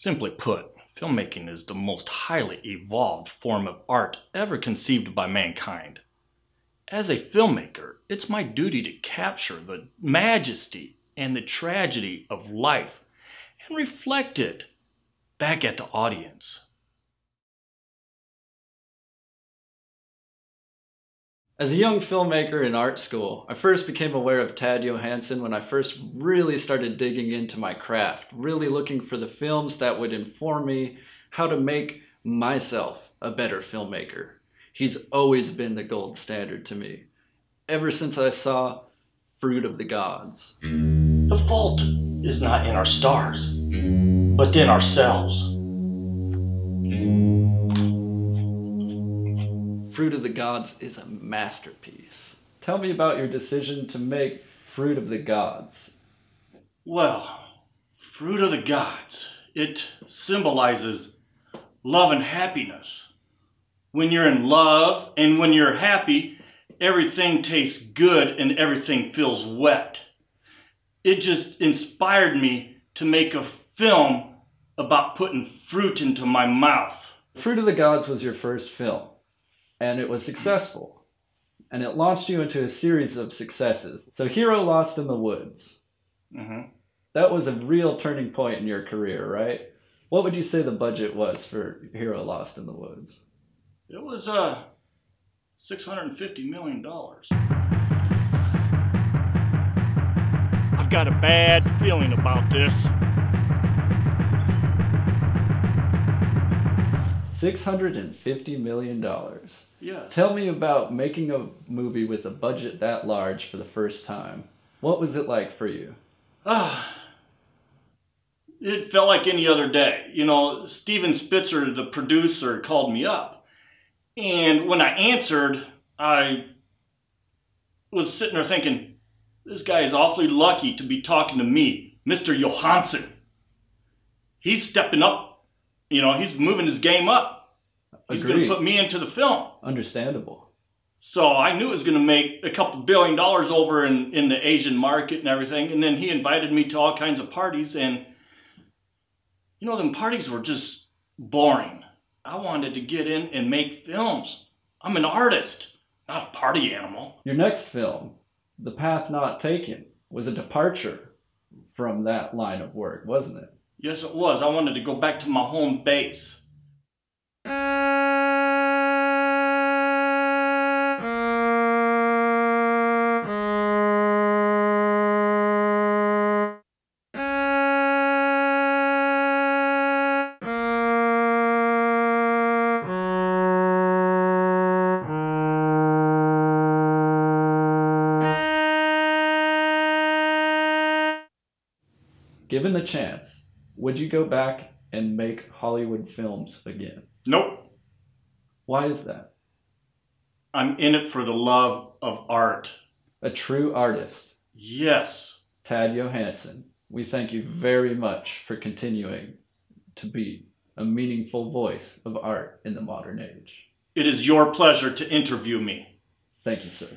Simply put, filmmaking is the most highly evolved form of art ever conceived by mankind. As a filmmaker, it's my duty to capture the majesty and the tragedy of life and reflect it back at the audience. As a young filmmaker in art school, I first became aware of Tad Johansen when I first really started digging into my craft, really looking for the films that would inform me how to make myself a better filmmaker. He's always been the gold standard to me, ever since I saw Fruit of the Gods. The fault is not in our stars, but in ourselves. Fruit of the Gods is a masterpiece. Tell me about your decision to make Fruit of the Gods. Well, Fruit of the Gods, it symbolizes love and happiness. When you're in love and when you're happy, everything tastes good and everything feels wet. It just inspired me to make a film about putting fruit into my mouth. Fruit of the Gods was your first film, and it was successful. And it launched you into a series of successes. So Hero Lost in the Woods. That was a real turning point in your career, right? What would you say the budget was for Hero Lost in the Woods? It was $650 million. I've got a bad feeling about this. $650 million. Yes. Tell me about making a movie with a budget that large for the first time. What was it like for you? It felt like any other day. You know, Steven Spitzer, the producer, called me up. And when I answered, I was sitting there thinking, this guy is awfully lucky to be talking to me, Mr. Johansen. He's stepping up. You know, he's moving his game up. He's going to put me into the film. Understandable. So I knew it was going to make a couple $1 billion over in the Asian market and everything. And then he invited me to all kinds of parties. And, you know, them parties were just boring. I wanted to get in and make films. I'm an artist, not a party animal. Your next film, The Path Not Taken, was a departure from that line of work, wasn't it? Yes, it was. I wanted to go back to my home base. Given the chance, would you go back and make Hollywood films again? Nope. Why is that? I'm in it for the love of art. A true artist. Yes. Tad Johansen, we thank you very much for continuing to be a meaningful voice of art in the modern age. It is your pleasure to interview me. Thank you, sir.